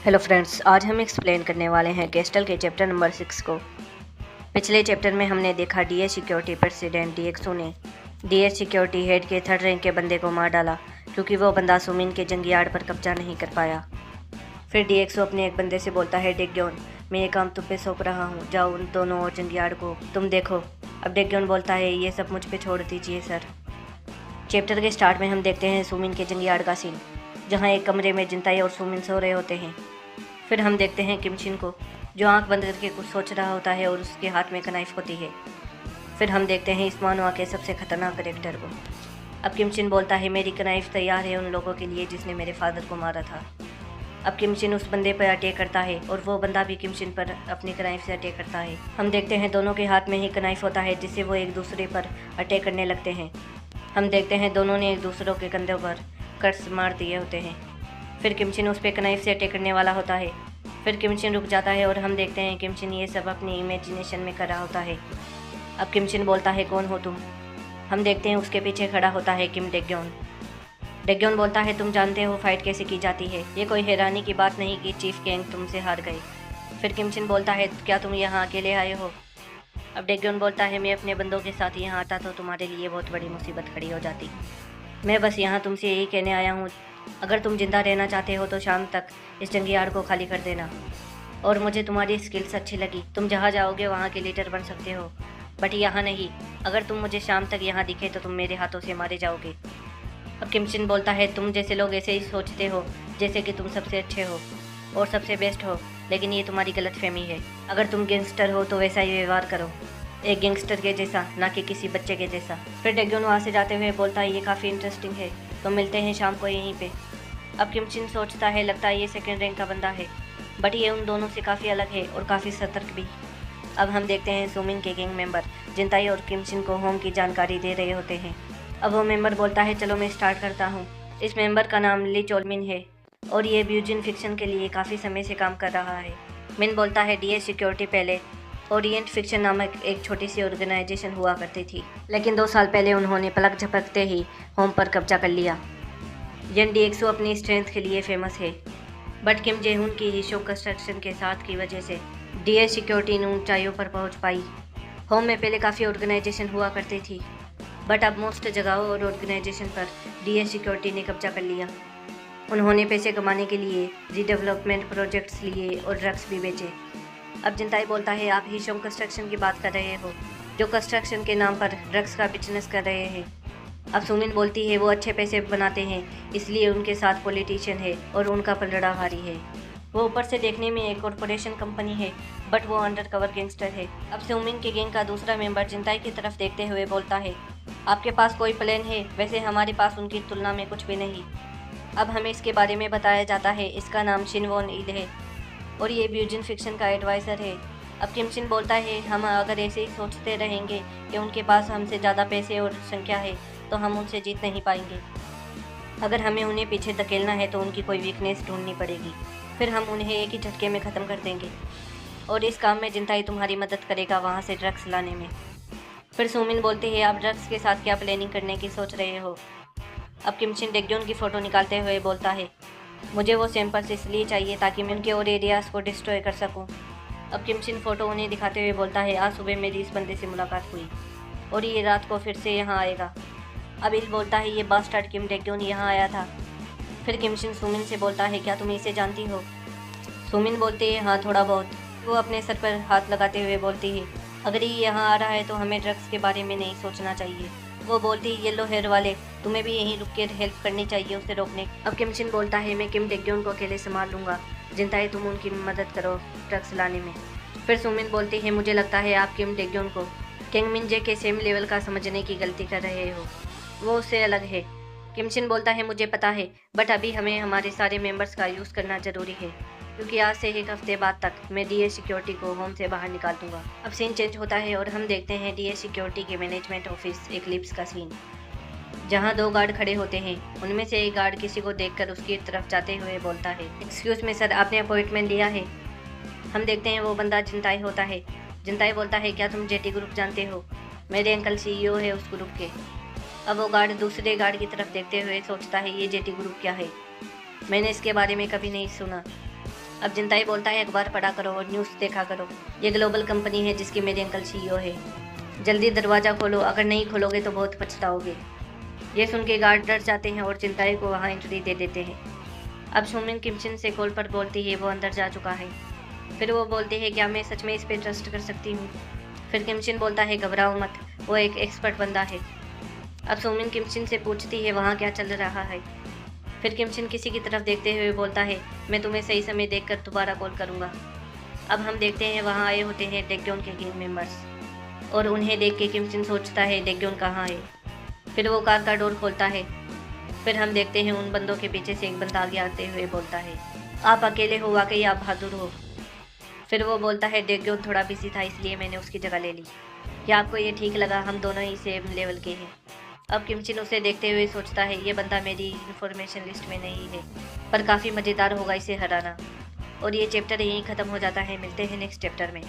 Hello friends, आज हम explain करने वाले हैं कैस्टल के चैप्टर नंबर 6 को। पिछले चैप्टर में हमने देखा डीएस सिक्योरिटी प्रेसिडेंट डीएक्सओ ने डीएस सिक्योरिटी हेड के 3rd रैंक के बंदे को मार डाला क्योंकि वो बंदा सुमिन के जंगी यार्ड पर कब्जा नहीं कर पाया। फिर डीएक्सओ अपने एक बंदे से बोलता है, डेग्योन, मैं ये काम तुम पे सौंप रहा हूँ, जाओ उन दोनों और जंगी यार्ड को तुम देखो। अब डेग्योन बोलता है, ये सब मुझ पे छोड़ दीजिए सर। चैप्टर के स्टार्ट में हम देखते हैं सुमिन के जंगी यार्ड का सीन, जहाँ एक कमरे में जिंताई और सुमिन सो रहे होते हैं। फिर हम देखते हैं किमशिन को, जो आंख बंद करके कुछ सोच रहा होता है और उसके हाथ में कनाइफ होती है। फिर हम देखते हैं इस मानवा के सबसे खतरनाक करेक्टर को। अब किमशिन बोलता है, मेरी कनाइफ तैयार है उन लोगों के लिए जिसने मेरे फादर को मारा था। अब किमशिन उस बंदे पर अटैक करता है और वो बंदा भी किमशिन पर अपनी कनाइफ से अटैक करता है। हम देखते हैं दोनों के हाथ में ही कनाइफ होता है जिससे वो एक दूसरे पर अटैक करने लगते हैं। हम देखते हैं दोनों ने एक दूसरों के कंधों पर कट्स मार दिए होते हैं। फिर किमशिन उस पर कनाइफ से अटैक करने वाला होता है। फिर किमशिन रुक जाता है और हम देखते हैं किमशिन ये सब अपनी इमेजिनेशन में कर रहा होता है। अब किमशिन बोलता है, कौन हो तुम? हम देखते हैं उसके पीछे खड़ा होता है किम डेग्योन। डेग्योन बोलता है, तुम जानते हो फाइट कैसे की जाती है, ये कोई हैरानी की बात नहीं कि चीफ गैंग तुमसे हार गए। फिर किमशिन बोलता है, क्या तुम यहाँ अकेले आए हो? अब डेग्योन बोलता है, मैं अपने बंदों के साथ यहाँ आता तो तुम्हारे लिए बहुत बड़ी मुसीबत खड़ी हो जाती। मैं बस यहाँ तुमसे यही कहने आया हूँ, अगर तुम जिंदा रहना चाहते हो तो शाम तक इस जंगी यार्ड को खाली कर देना। और मुझे तुम्हारी स्किल्स अच्छी लगी, तुम जहाँ जाओगे वहाँ के लीडर बन सकते हो, बट यहाँ नहीं। अगर तुम मुझे शाम तक यहाँ दिखे तो तुम मेरे हाथों से मारे जाओगे। अब किमशिन बोलता है, तुम जैसे लोग ऐसे ही सोचते हो जैसे कि तुम सबसे अच्छे हो और सबसे बेस्ट हो, लेकिन ये तुम्हारी गलतफहमी है। अगर तुम गैंगस्टर हो तो वैसा ही व्यवहार करो, एक गैंगस्टर के जैसा, ना कि किसी बच्चे के जैसा। फिर डेग्योन वहाँ से जाते हुए बोलता है, ये काफ़ी इंटरेस्टिंग है, तो मिलते हैं शाम को यहीं पे। अब किमशिन सोचता है, लगता है ये 2nd रैंक का बंदा है, बट ये उन दोनों से काफ़ी अलग है और काफ़ी सतर्क भी। अब हम देखते हैं सुमिन के गैंग मेंबर जिंताई और किमशिन को होम की जानकारी दे रहे होते हैं। अब वो मेंबर बोलता है, चलो मैं स्टार्ट करता हूँ। इस मेंबर का नाम ली चोलमिन है और ये ब्यूजिन फिक्शन के लिए काफ़ी समय से काम कर रहा है। मिन बोलता है, डीएस सिक्योरिटी पहले ओरिएंट फिक्शन नामक एक छोटी सी ऑर्गेनाइजेशन हुआ करती थी, लेकिन 2 साल पहले उन्होंने पलक झपकते ही होम पर कब्जा कर लिया। यन डीएक्सओ अपनी स्ट्रेंथ के लिए फेमस है, बट किम जेहुन की हिशो कंस्ट्रक्शन के साथ की वजह से डीएस सिक्योरिटी इन ऊंचाइयों पर पहुंच पाई। होम में पहले काफ़ी ऑर्गेनाइजेशन हुआ करती थी, बट अब मोस्ट जगहों और ऑर्गेनाइजेशन पर डीएस सिक्योरिटी ने कब्जा कर लिया। उन्होंने पैसे कमाने के लिए रीडेवलपमेंट प्रोजेक्ट्स लिए और ड्रग्स भी बेचे। अब जिंताई बोलता है, आप हिशो कंस्ट्रक्शन की बात कर रहे हो, जो कंस्ट्रक्शन के नाम पर ड्रग्स का बिजनेस कर रहे हैं। अब सुमिन बोलती है, वो अच्छे पैसे बनाते हैं इसलिए उनके साथ पॉलिटिशियन है और उनका पलड़ा भारी है। वो ऊपर से देखने में एक कॉरपोरेशन कंपनी है, बट वो अंडर कवर गैंगस्टर है। अब सुमिन के गैंग का दूसरा मेंबर जिंताई की तरफ देखते हुए बोलता है, आपके पास कोई प्लान है? वैसे हमारे पास उनकी तुलना में कुछ भी नहीं। अब हमें इसके बारे में बताया जाता है, इसका नाम शिन वॉन इल है और ये ब्यूजिन फिक्शन का एडवाइज़र है। अब किमशिन बोलता है, हम अगर ऐसे ही सोचते रहेंगे कि उनके पास हमसे ज़्यादा पैसे और संख्या है तो हम उनसे जीत नहीं पाएंगे। अगर हमें उन्हें पीछे धकेलना है तो उनकी कोई वीकनेस ढूंढनी पड़ेगी, फिर हम उन्हें एक ही झटके में ख़त्म कर देंगे। और इस काम में जिंताई तुम्हारी मदद करेगा वहाँ से ड्रग्स लाने में। फिर सुमिन बोलती है, आप ड्रग्स के साथ क्या प्लानिंग करने की सोच रहे हो? अब किमशिन डेग्योन की फ़ोटो निकालते हुए बोलता है, मुझे वो सैंपल्स इसलिए चाहिए ताकि मैं उनके और एरियाज़ को डिस्ट्रॉय कर सकूं। अब किमशिन फ़ोटो उन्हें दिखाते हुए बोलता है, आज सुबह मेरी इस बंदे से मुलाकात हुई और ये रात को फिर से यहाँ आएगा। अब इल बोलता है, ये बास्टर्ड किम डेग्योन यहाँ आया था। फिर किमशिन सुमिन से बोलता है, क्या तुम इसे जानती हो? सुमिन बोलती है, हाँ थोड़ा बहुत। वो अपने सर पर हाथ लगाते हुए बोलती है, अगर ये यहाँ आ रहा है तो हमें ड्रग्स के बारे में नहीं सोचना चाहिए। वो बोलती है, येलो हेयर वाले, तुम्हें भी यहीं रुक कर हेल्प करनी चाहिए उसे रोकने। अब किमशिन बोलता है, मैं किम डेग्योन को अकेले संभाल लूँगा, जिंताई तुम उनकी मदद करो ड्रग्स लाने में। फिर सुमिन बोलती है, मुझे लगता है आप किम डेग्योन को किंग मिनजे के सेम लेवल का समझने की गलती कर रहे हो, वो उससे अलग है। किमशिन बोलता है, मुझे पता है, बट अभी हमें हमारे सारे मेंबर्स का यूज़ करना ज़रूरी है, क्योंकि आज से 1 हफ्ते बाद तक मैं डीएस सिक्योरिटी को होम से बाहर निकाल दूंगा। अब सीन चेंज होता है और हम देखते हैं डीएस सिक्योरिटी के मैनेजमेंट ऑफिस एक्लिप्स का सीन, जहां 2 गार्ड खड़े होते हैं। उनमें से एक गार्ड किसी को देखकर उसकी तरफ जाते हुए बोलता है, एक्सक्यूज़ मी सर, आपने अपॉइंटमेंट लिया है? हम देखते हैं वो बंदा जिंताई होता है। जिंताई बोलता है, क्या तुम जेटी ग्रुप जानते हो? मेरे अंकल CEO है उस ग्रुप के। अब वो गार्ड दूसरे गार्ड की तरफ देखते हुए सोचता है, ये जेटी ग्रुप क्या है, मैंने इसके बारे में कभी नहीं सुना। अब जिनताई बोलता है अखबार पढ़ा करो और न्यूज़ देखा करो, ये ग्लोबल कंपनी है जिसकी मेरे अंकल CEO है। जल्दी दरवाज़ा खोलो, अगर नहीं खोलोगे तो बहुत पछताओगे। ये सुन के गार्ड डर जाते हैं और जिनताई को वहाँ एंट्री दे देते हैं। अब सुमिन किमचिन से कॉल पर बोलती है वो अंदर जा चुका है। फिर वो बोलते हैं क्या मैं सच में इस पे ट्रस्ट कर सकती हूँ। फिर किमचिन बोलता है घबराओ मत, वो एक एक्सपर्ट बंदा है। अब सुमिन किमचिन से पूछती है वहाँ क्या चल रहा है। फिर किमचिन किसी की तरफ देखते हुए बोलता है मैं तुम्हें सही समय देखकर दोबारा कॉल करूँगा। अब हम देखते हैं वहाँ आए होते हैं डेक्योन के गैंग मेंबर्स और उन्हें देख के किमचिन सोचता है डेक्योन कहाँ है। फिर वो कार का डोर खोलता है। फिर हम देखते हैं उन बंदों के पीछे से एक बंदा आगे आते हुए बोलता है आप अकेले हो, वाकई आप बहादुर हो। फिर वो बोलता है डेक्योन थोड़ा बिजी था इसलिए मैंने उसकी जगह ले ली। क्या आपको ये ठीक लगा? हम दोनों ही सेम लेवल के हैं। अब किमचिन उसे देखते हुए सोचता है ये बंदा मेरी इन्फॉर्मेशन लिस्ट में नहीं है, पर काफ़ी मज़ेदार होगा इसे हराना। और ये चैप्टर यहीं ख़त्म हो जाता है। मिलते हैं नेक्स्ट चैप्टर में।